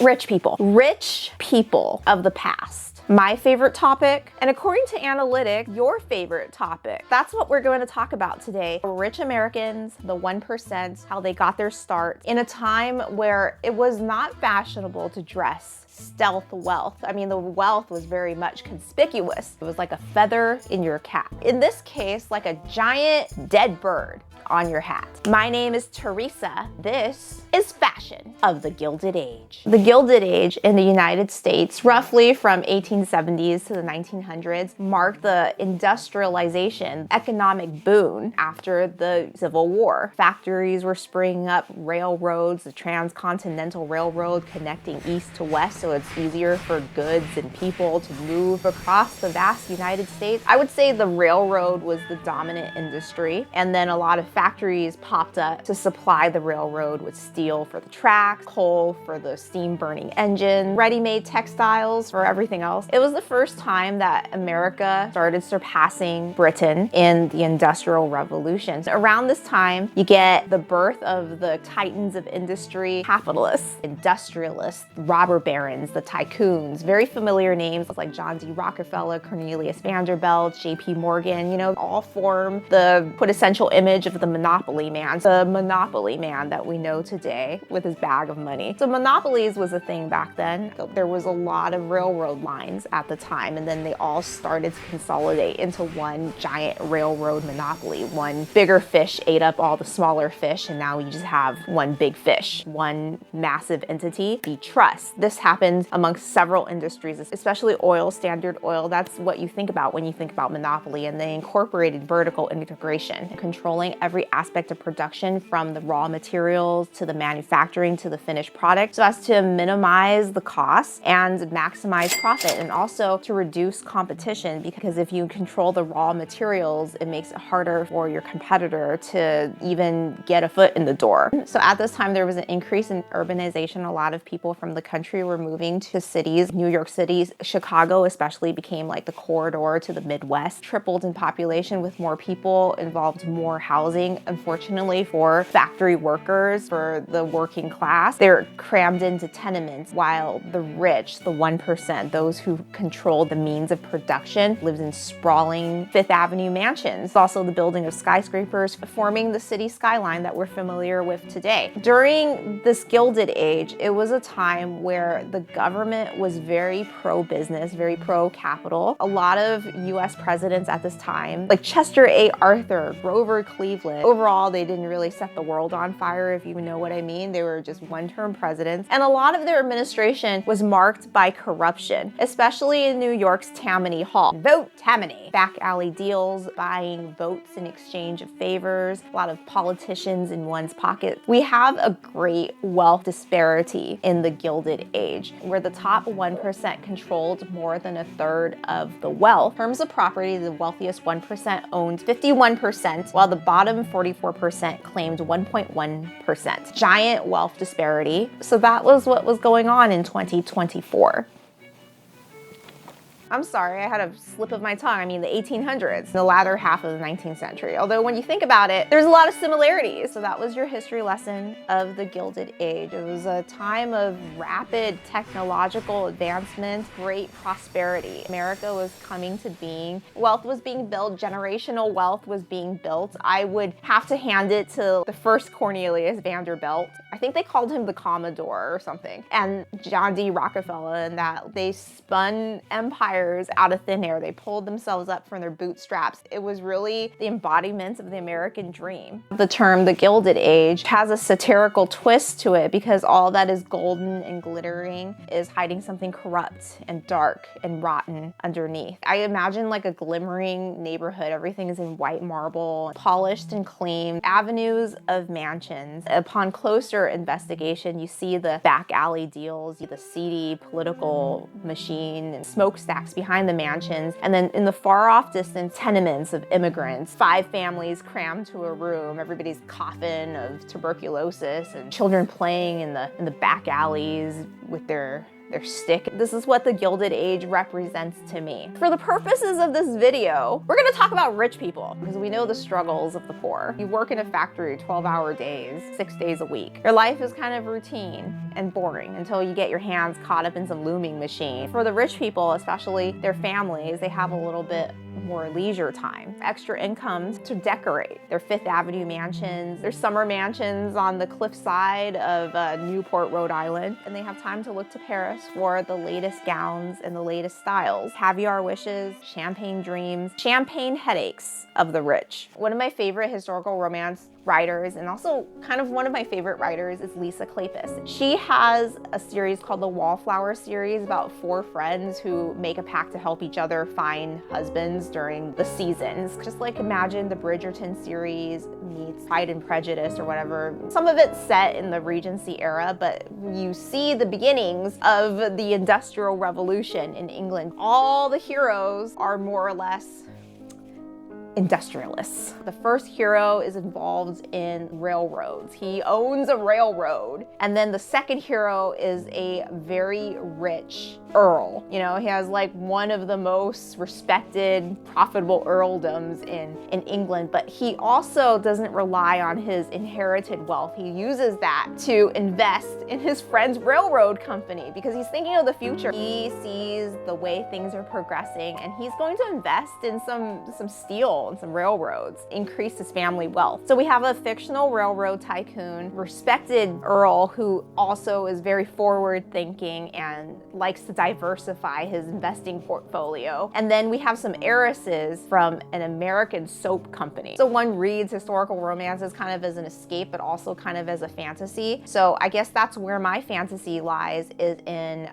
Rich people. Rich people of the past. My favorite topic, and according to analytics, your favorite topic. That's what we're going to talk about today. Rich Americans, the 1%, how they got their start in a time where it was not fashionable to dress stealth wealth. I mean, the wealth was very much conspicuous. It was like a feather in your cap. In this case, like a giant dead bird on your hat. My name is Teresa. This is fashion of the Gilded Age. The Gilded Age in the United States, roughly from 1870s to the 1900s, marked the industrialization, economic boom after the Civil War. Factories were springing up, railroads, the transcontinental railroad connecting east to west, so it's easier for goods and people to move across the vast United States. I would say the railroad was the dominant industry, and then a lot of factories popped up to supply the railroad with steel for the tracks, coal for the steam burning engine, ready-made textiles for everything else. It was the first time that America started surpassing Britain in the Industrial Revolution. Around this time, you get the birth of the titans of industry, capitalists, industrialists, robber barons, the tycoons, very familiar names like John D. Rockefeller, Cornelius Vanderbilt, J.P. Morgan, you know, all form the quintessential image of the monopoly man, the monopoly man that we know today with his bag of money. So monopolies was a thing back then. There was a lot of railroad lines at the time, and then they all started to consolidate into one giant railroad monopoly. One bigger fish ate up all the smaller fish, and now you just have one big fish, one massive entity, the trust. This happens amongst several industries, especially oil, Standard Oil. That's what you think about when you think about monopoly, and they incorporated vertical integration, controlling every aspect of production from the raw materials to the manufacturing to the finished product so as to minimize the costs and maximize profit, and also to reduce competition, because if you control the raw materials, it makes it harder for your competitor to even get a foot in the door. So at this time, there was an increase in urbanization. A lot of people from the country were moving to cities. New York City, Chicago especially, became like the corridor to the Midwest, tripled in population with more people, involved more housing. Unfortunately for factory workers, for the working class, they're crammed into tenements, while the rich, the 1%, those who control the means of production, lives in sprawling Fifth Avenue mansions. Also the building of skyscrapers, forming the city skyline that we're familiar with today. During this Gilded Age, it was a time where the government was very pro-business, very pro-capital. A lot of US presidents at this time, like Chester A. Arthur, Grover Cleveland, overall they didn't really set the world on fire, if you know what I mean. They were just one-term presidents, and a lot of their administration was marked by corruption, especially in New York's Tammany Hall. Vote Tammany. Back alley deals, buying votes in exchange of favors, a lot of politicians in one's pocket. We have a great wealth disparity in the Gilded Age, where the top 1% controlled more than a third of the wealth. In terms of property, the wealthiest 1% owned 51%, while the bottom 44% claimed 1.1%. Giant wealth disparity. So that was what was going on in 2024. I'm sorry, I had a slip of my tongue. I mean the 1800s, the latter half of the 19th century. Although when you think about it, there's a lot of similarities. So that was your history lesson of the Gilded Age. It was a time of rapid technological advancement, great prosperity. America was coming to being. Wealth was being built. Generational wealth was being built. I would have to hand it to the first Cornelius Vanderbilt. I think they called him the Commodore or something. And John D. Rockefeller, and that they spun empires out of thin air. They pulled themselves up from their bootstraps. It was really the embodiment of the American dream. The term the Gilded Age has a satirical twist to it, because all that is golden and glittering is hiding something corrupt and dark and rotten underneath. I imagine like a glimmering neighborhood. Everything is in white marble, polished and clean, avenues of mansions. Upon closer investigation, you see the back alley deals, the seedy political machine, and smokestacks behind the mansions, and then in the far off distance, tenements of immigrants, 5 families crammed to a room, everybody's coughing of tuberculosis, and children playing in the back alleys with their their stick. This is what the Gilded Age represents to me. For the purposes of this video, we're gonna talk about rich people because we know the struggles of the poor. You work in a factory 12-hour days, 6 days a week. Your life is kind of routine and boring until you get your hands caught up in some looming machine. For the rich people, especially their families, they have a little bit more leisure time, extra incomes to decorate their Fifth Avenue mansions, their summer mansions on the cliffside of Newport, Rhode Island, and they have time to look to Paris for the latest gowns and the latest styles. Caviar wishes, champagne dreams, champagne headaches of the rich. One of my favorite historical romance writers, and also kind of one of my favorite writers, is Lisa Kleypas. She has a series called the Wallflower series about 4 friends who make a pact to help each other find husbands during the seasons. Just like imagine the Bridgerton series meets Pride and Prejudice or whatever. Some of it's set in the Regency era, but you see the beginnings of the Industrial Revolution in England. All the heroes are more or less industrialists. The first hero is involved in railroads. He owns a railroad. And then the second hero is a very rich earl. You know, he has like one of the most respected, profitable earldoms in England, but he also doesn't rely on his inherited wealth. He uses that to invest in his friend's railroad company because he's thinking of the future. He sees the way things are progressing and he's going to invest in some steel and some railroads, increase his family wealth. So we have a fictional railroad tycoon, respected earl who also is very forward thinking and likes to diversify his investing portfolio. And then we have some heiresses from an American soap company. So one reads historical romances kind of as an escape, but also kind of as a fantasy. So I guess that's where my fantasy lies, is in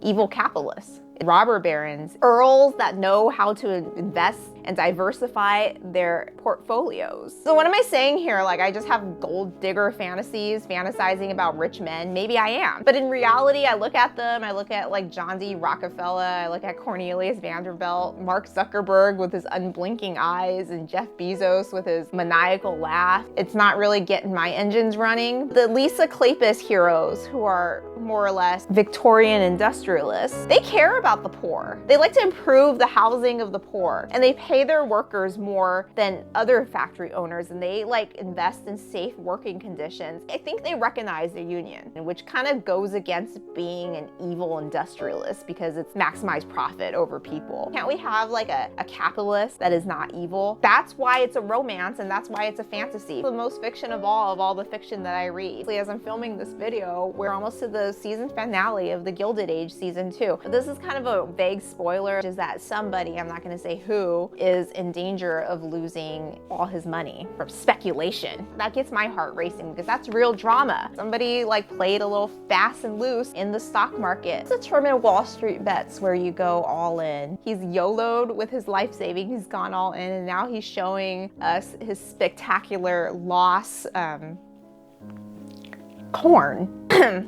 evil capitalists, robber barons, earls that know how to invest and diversify their portfolios. So what am I saying here? Like, I just have gold digger fantasies, fantasizing about rich men? Maybe I am. But in reality, I look at them, I look at like John D. Rockefeller, I look at Cornelius Vanderbilt, Mark Zuckerberg with his unblinking eyes, and Jeff Bezos with his maniacal laugh. It's not really getting my engines running. The Lisa Kleypas heroes, who are more or less Victorian industrialists, they care about the poor. They like to improve the housing of the poor, and they pay their workers more than other factory owners, and they like invest in safe working conditions. I think they recognize the union, which kind of goes against being an evil industrialist because it's maximized profit over people. Can't we have like a capitalist that is not evil? That's why it's a romance, and that's why it's a fantasy. The most fiction of all the fiction that I read. As I'm filming this video, we're almost to the season finale of the Gilded Age season 2. This is kind of a vague spoiler, which is that somebody, I'm not going to say who, is in danger of losing all his money from speculation. That gets my heart racing because that's real drama. Somebody like played a little fast and loose in the stock market. It's a term in Wall Street bets where you go all in. He's YOLO'd with his life saving. He's gone all in, and now he's showing us his spectacular loss.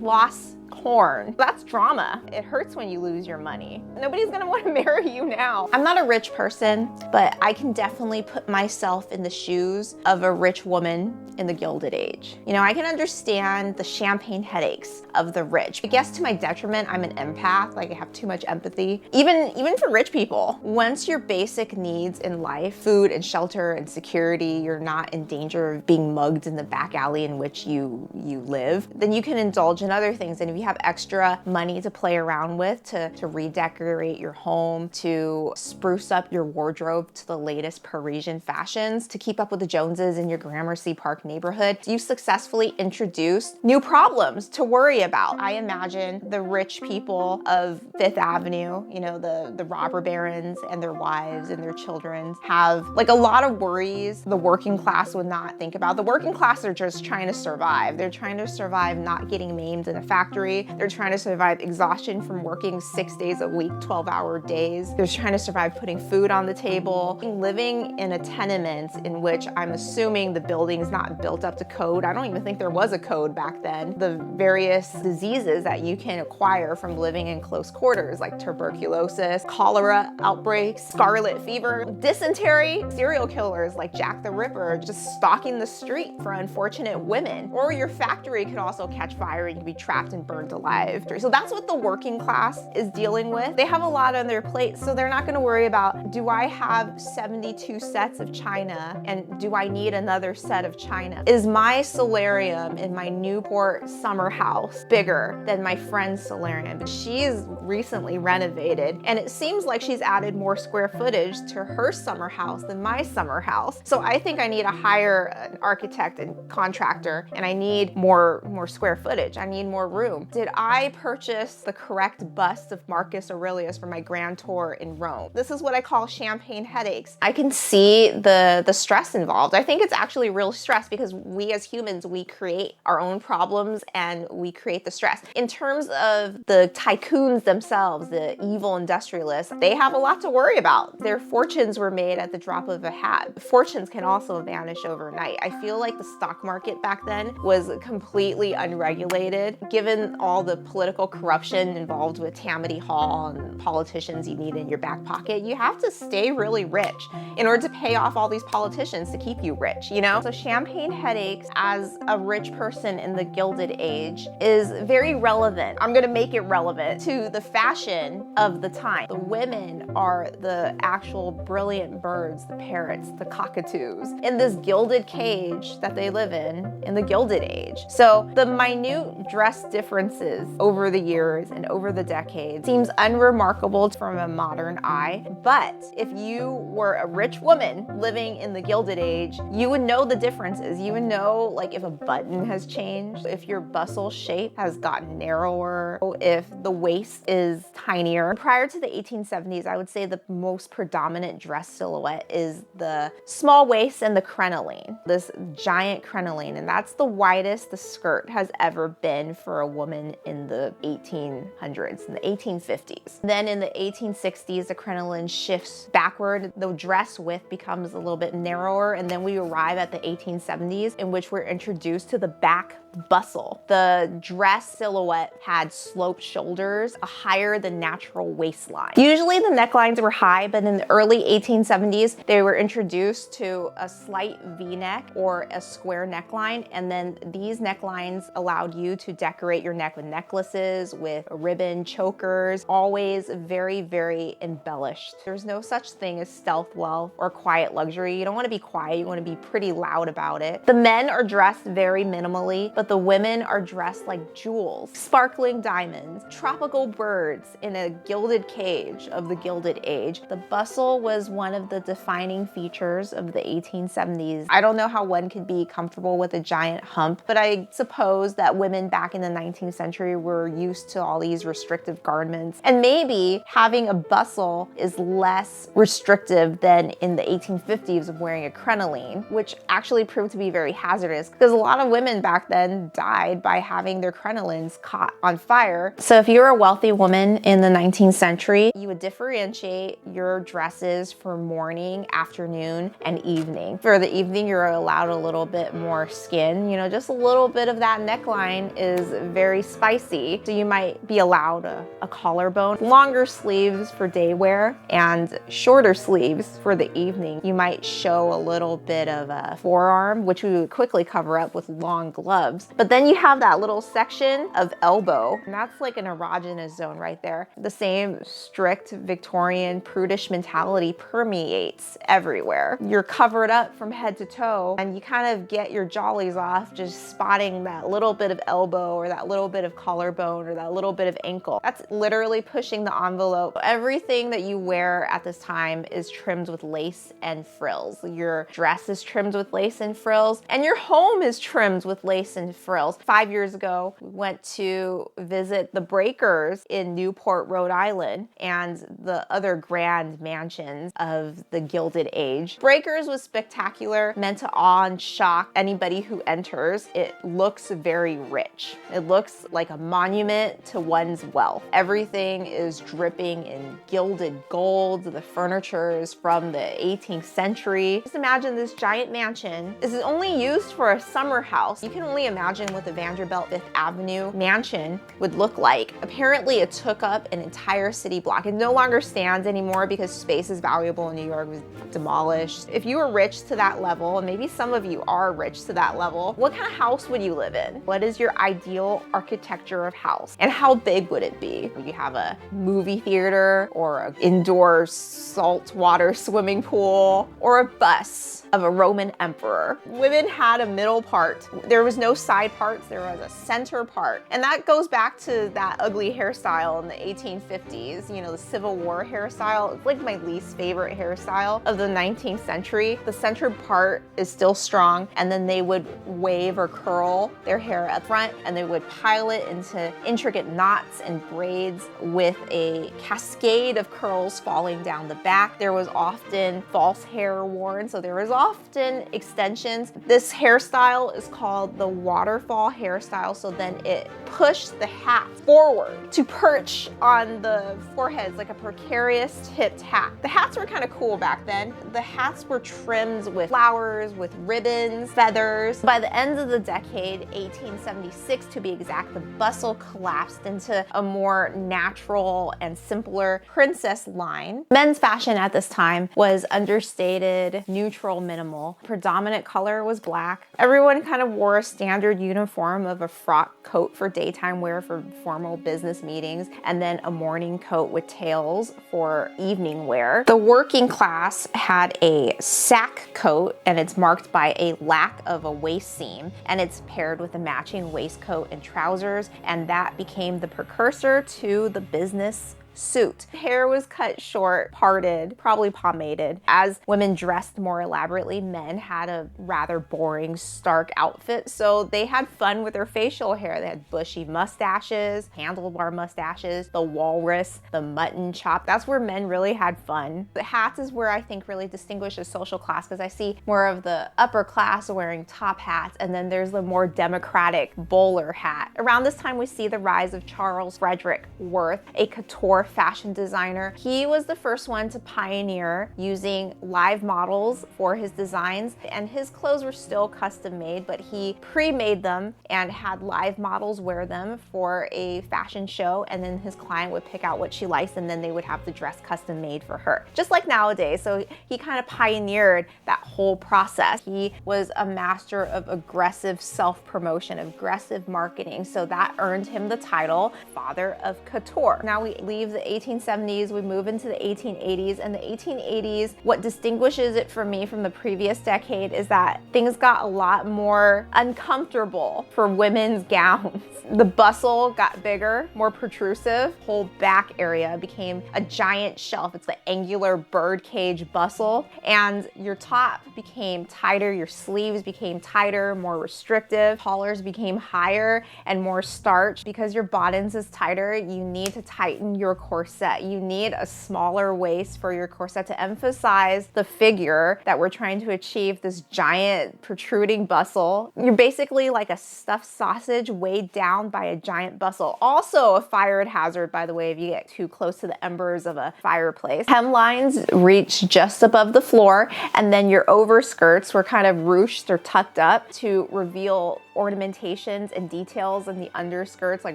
Loss corn. That's drama. It hurts when you lose your money. Nobody's gonna want to marry you now. I'm not a rich person, but I can definitely put myself in the shoes of a rich woman in the Gilded Age. You know, I can understand the champagne headaches of the rich. I guess to my detriment, I'm an empath, like I have too much empathy. Even for rich people, once your basic needs in life, food and shelter and security, you're not in danger of being mugged in the back alley in which you live, then you can indulge in other things. And if you have extra money to play around with, to redecorate your home, to spruce up your wardrobe to the latest Parisian fashions, to keep up with the Joneses in your Gramercy Park neighborhood, you've successfully introduced new problems to worry about. I imagine the rich people of Fifth Avenue, you know, the robber barons and their wives and their children, have like a lot of worries the working class would not think about. The working class are just trying to survive. They're trying to survive not getting maimed in a factory. They're trying to survive exhaustion from working 6 days a week, 12-hour days. They're trying to survive putting food on the table. Living in a tenement in which I'm assuming the building's not built up to code. I don't even think there was a code back then. The various diseases that you can acquire from living in close quarters, like tuberculosis, cholera outbreaks, scarlet fever, dysentery, serial killers like Jack the Ripper just stalking the street for unfortunate women. Or your factory could also catch fire and you'd be trapped and burned alive. So that's what the working class is dealing with. They have a lot on their plate, so they're not gonna worry about, do I have 72 sets of china and do I need another set of china? Is my solarium in my Newport summer house bigger than my friend's solarium? She's recently renovated and it seems like she's added more square footage to her summer house than my summer house. So I think I need to hire an architect and contractor, and I need more square footage. I need more room. Did I purchase the correct bust of Marcus Aurelius for my grand tour in Rome? This is what I call champagne headaches. I can see the stress involved. I think it's actually real stress because we as humans, we create our own problems and we create the stress. In terms of the tycoons themselves, the evil industrialists, they have a lot to worry about. Their fortunes were made at the drop of a hat. Fortunes can also vanish overnight. I feel like the stock market back then was completely unregulated. Given all the political corruption involved with Tammany Hall and politicians you need in your back pocket, you have to stay really rich in order to pay off all these politicians to keep you rich, you know? So champagne headaches as a rich person in the Gilded Age is very relevant. I'm gonna make it relevant to the fashion of the time. The women are the actual brilliant birds, the parrots, the cockatoos, in this gilded cage that they live in the Gilded Age. So the minute dress differences over the years and over the decades seems unremarkable from a modern eye. But if you were a rich woman living in the Gilded Age, you would know the differences. You would know, like, if a button has changed, if your bustle shape has gotten narrower, if the waist is tinier. Prior to the 1870s, I would say the most predominant dress silhouette is the small waist and the crinoline, this giant crinoline, and that's the widest the skirt has ever been for a woman in the 1800s, in the 1850s. Then in the 1860s, the crinoline shifts backward, the dress width becomes a little bit narrower, and then we arrive at the 1870s, in which we're introduced to the back bustle. The dress silhouette had sloped shoulders, a higher than natural waistline. Usually the necklines were high, but in the early 1870s, they were introduced to a slight V-neck or a square neckline, and then these necklines allowed you to decorate your neck with necklaces, with ribbon chokers, always very, very embellished. There's no such thing as stealth wealth or quiet luxury. You don't want to be quiet, you want to be pretty loud about it. The men are dressed very minimally, but the women are dressed like jewels, sparkling diamonds, tropical birds in a gilded cage of the Gilded Age. The bustle was one of the defining features of the 1870s. I don't know how one could be comfortable with a giant hump, but I suppose that women back in the 19th century were used to all these restrictive garments. And maybe having a bustle is less restrictive than in the 1850s of wearing a crinoline, which actually proved to be very hazardous because a lot of women back then died by having their crinolines caught on fire. So if you're a wealthy woman in the 19th century, you would differentiate your dresses for morning, afternoon, and evening. For the evening, you're allowed a little bit more skin, you know, just a little bit of that neckline is very spicy. So you might be allowed a collarbone, longer sleeves for day wear, and shorter sleeves for the evening. You might show a little bit of a forearm, which we would quickly cover up with long gloves. But then you have that little section of elbow, and that's like an erogenous zone right there. The same strict Victorian prudish mentality permeates everywhere. You're covered up from head to toe, and you kind of get your jollies off just spotting that little bit of elbow or that little bit of collarbone or that little bit of ankle. That's literally pushing the envelope. Everything that you wear at this time is trimmed with lace and frills. Your dress is trimmed with lace and frills, and your home is trimmed with lace and frills. 5 years ago, we went to visit the Breakers in Newport, Rhode Island, and the other grand mansions of the Gilded Age. Breakers was spectacular, meant to awe and shock anybody who enters. It looks very rich. It looks like a monument to one's wealth. Everything is dripping in gilded gold. The furniture is from the 18th century. Just imagine this giant mansion. This is only used for a summer house. You can only imagine what the Vanderbilt Fifth Avenue mansion would look like. Apparently it took up an entire city block. It no longer stands anymore because space is valuable in New York. It was demolished. If you were rich to that level, and maybe some of you are rich to that level, what kind of house would you live in? What is your ideal architecture of house? And how big would it be? Would you have a movie theater or an indoor saltwater swimming pool or a bust of a Roman emperor? Women had a middle part. There was no side parts, there was a center part. And that goes back to that ugly hairstyle in the 1850s, you know, the Civil War hairstyle. It's like my least favorite hairstyle of the 19th century. The center part is still strong, and then they would wave or curl their hair up front, and they would pile it into intricate knots and braids with a cascade of curls falling down the back. There was often false hair worn, so there was often extensions. This hairstyle is called the waterfall hairstyle, so then it pushed the hat forward to perch on the foreheads like a precarious tipped hat. The hats were kind of cool back then. The hats were trimmed with flowers, with ribbons, feathers. By the end of the decade, 1876 to be exact, the bustle collapsed into a more natural and simpler princess line. Men's fashion at this time was understated, neutral, minimal. Predominant color was black. Everyone kind of wore a standard uniform of a frock coat for daytime wear for formal business meetings, and then a morning coat with tails for evening wear. The working class had a sack coat, and it's marked by a lack of a waist seam, and it's paired with a matching waistcoat and trousers, and that became the precursor to the business suit. Hair was cut short, parted, probably pomaded. As women dressed more elaborately, men had a rather boring, stark outfit, so they had fun with their facial hair. They had bushy mustaches, handlebar mustaches, the walrus, the mutton chop. That's where men really had fun. The hats is where I think really distinguishes social class, because I see more of the upper class wearing top hats, and then there's the more democratic bowler hat. Around this time, we see the rise of Charles Frederick Worth, a couture fashion designer. He was the first one to pioneer using live models for his designs, and his clothes were still custom made, but he pre-made them and had live models wear them for a fashion show, and then his client would pick out what she likes, and then they would have the dress custom made for her. Just like nowadays. So he kind of pioneered that whole process. He was a master of aggressive self-promotion, aggressive marketing, so that earned him the title Father of Couture. Now we leave the 1870s, we move into the 1880s, and the 1880s, what distinguishes it for me from the previous decade is that things got a lot more uncomfortable for women's gowns. The bustle got bigger, more protrusive. Whole back area became a giant shelf. It's the angular birdcage bustle, and your top became tighter, your sleeves became tighter, more restrictive, collars became higher and more starched. Because your bottoms is tighter, you need to tighten your corset. You need a smaller waist for your corset to emphasize the figure that we're trying to achieve, this giant protruding bustle. You're basically like a stuffed sausage weighed down by a giant bustle. Also a fire hazard, by the way, if you get too close to the embers of a fireplace. Hemlines reach just above the floor, and then your overskirts were kind of ruched or tucked up to reveal ornamentations and details in the underskirts, like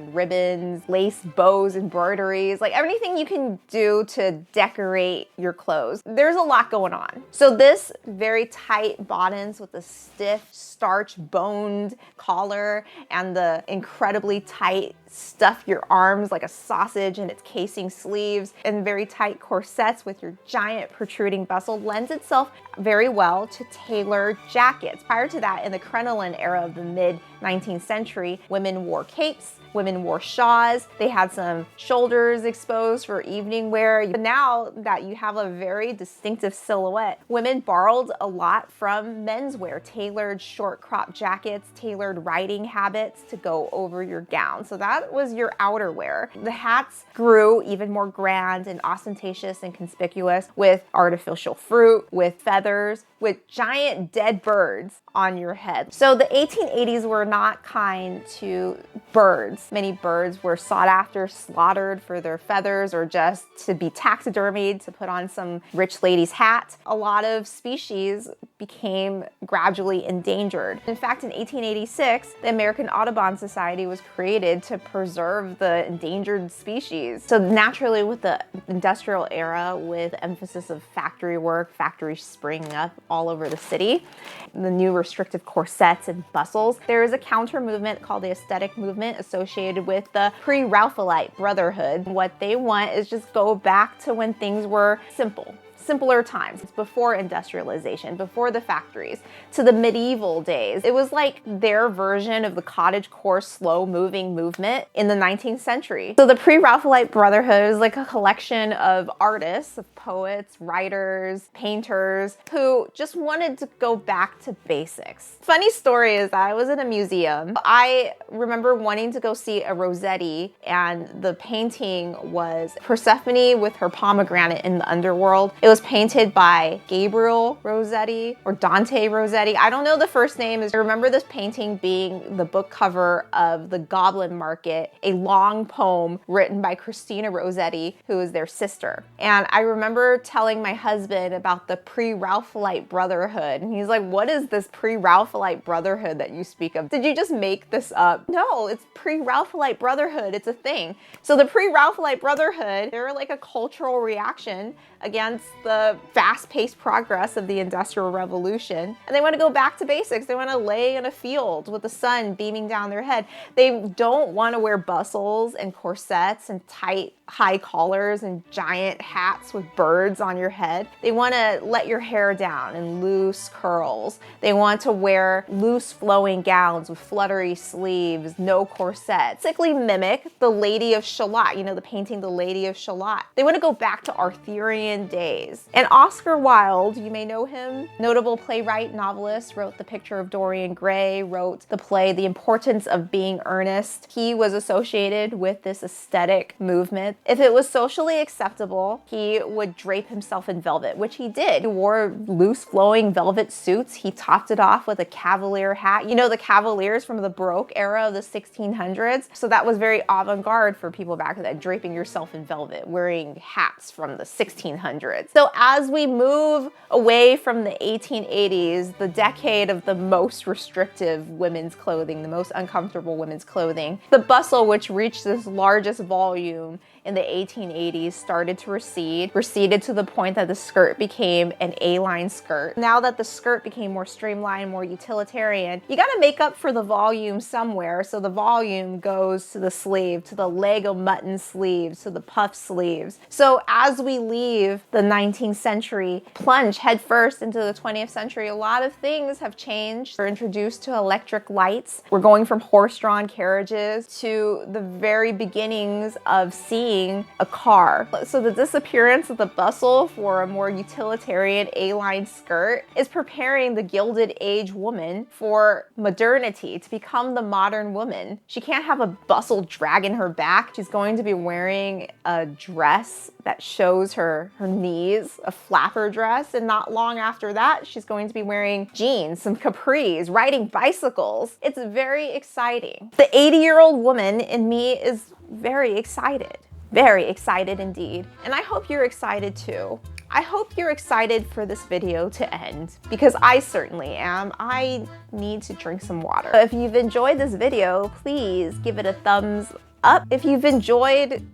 ribbons, lace bows, embroideries, like everything you can do to decorate your clothes. There's a lot going on. So this very tight bottoms with the stiff, starch boned collar and the incredibly tight stuff your arms like a sausage in its casing sleeves, and very tight corsets with your giant protruding bustle lends itself very well to tailored jackets. Prior to that, in the crinoline era of the mid-19th century, women wore capes, women wore shawls, they had some shoulders exposed for evening wear. But now that you have a very distinctive silhouette, women borrowed a lot from menswear, tailored short crop jackets, tailored riding habits to go over your gown. So that was your outerwear. The hats grew even more grand and ostentatious and conspicuous with artificial fruit, with feathers, with giant dead birds on your head. So the 1880s were not kind to birds. once many birds were sought after, slaughtered for their feathers or just to be taxidermied to put on some rich lady's hat, a lot of species became gradually endangered. In fact, in 1886, the American Audubon Society was created to preserve the endangered species. So naturally, with the industrial era, with emphasis of factory work, factories springing up all over the city, the new restrictive corsets and bustles, there is a counter movement called the aesthetic movement associated with the pre-Raphaelite Brotherhood. What they want is just go back to when things were simpler times. It's before industrialization, before the factories, to the medieval days. It was like their version of the cottagecore slow-moving movement in the 19th century. So the pre-Raphaelite Brotherhood is like a collection of artists, of poets, writers, painters, who just wanted to go back to basics. Funny story is that I was in a museum. I remember wanting to go see a Rossetti, and the painting was Persephone with her pomegranate in the underworld. It was painted by Gabriel Rossetti or Dante Rossetti. I don't know the first name. I remember this painting being the book cover of The Goblin Market, a long poem written by Christina Rossetti, who is their sister. And I remember telling my husband about the pre-Raphaelite Brotherhood. And he's like, what is this pre-Raphaelite Brotherhood that you speak of? Did you just make this up? No, it's pre-Raphaelite Brotherhood. It's a thing. So the pre-Raphaelite Brotherhood, they're like a cultural reaction against the fast-paced progress of the Industrial Revolution. And they want to go back to basics. They want to lay in a field with the sun beaming down their head. They don't want to wear bustles and corsets and tight high collars and giant hats with birds on your head. They want to let your hair down in loose curls. They want to wear loose flowing gowns with fluttery sleeves, no corset. Basically mimic the Lady of Shalott, you know, the painting The Lady of Shalott. They want to go back to Arthurian days. And Oscar Wilde, you may know him, notable playwright, novelist, wrote The Picture of Dorian Gray, wrote the play The Importance of Being Earnest. He was associated with this aesthetic movement. If it was socially acceptable, he would drape himself in velvet, which he did. He wore loose flowing velvet suits. He topped it off with a cavalier hat. You know, the Cavaliers from the Baroque era of the 1600s. So that was very avant-garde for people back then, draping yourself in velvet, wearing hats from the 1600s. So as we move away from the 1880s, the decade of the most restrictive women's clothing, the most uncomfortable women's clothing, the bustle, which reached this largest volume in the 1880s, started to receded to the point that the skirt became an A-line skirt. Now that the skirt became more streamlined, more utilitarian, you gotta make up for the volume somewhere, so the volume goes to the sleeve, to the leg of mutton sleeves, to the puff sleeves. So as we leave the 19th century, plunge headfirst into the 20th century, a lot of things have changed. We're introduced to electric lights. We're going from horse-drawn carriages to the very beginnings of seeing a car. So the disappearance of the bustle for a more utilitarian A-line skirt is preparing the Gilded Age woman for modernity, to become the modern woman. She can't have a bustle dragging her back. She's going to be wearing a dress that shows her knees, a flapper dress, and not long after that, she's going to be wearing jeans, some capris, riding bicycles. It's very exciting. The 80-year-old woman in me is very excited. Very excited indeed. And I hope you're excited too. I hope you're excited for this video to end, because I certainly am. I need to drink some water. If you've enjoyed this video, please give it a thumbs up. If you've enjoyed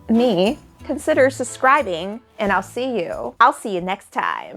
me, consider subscribing, and I'll see you next time.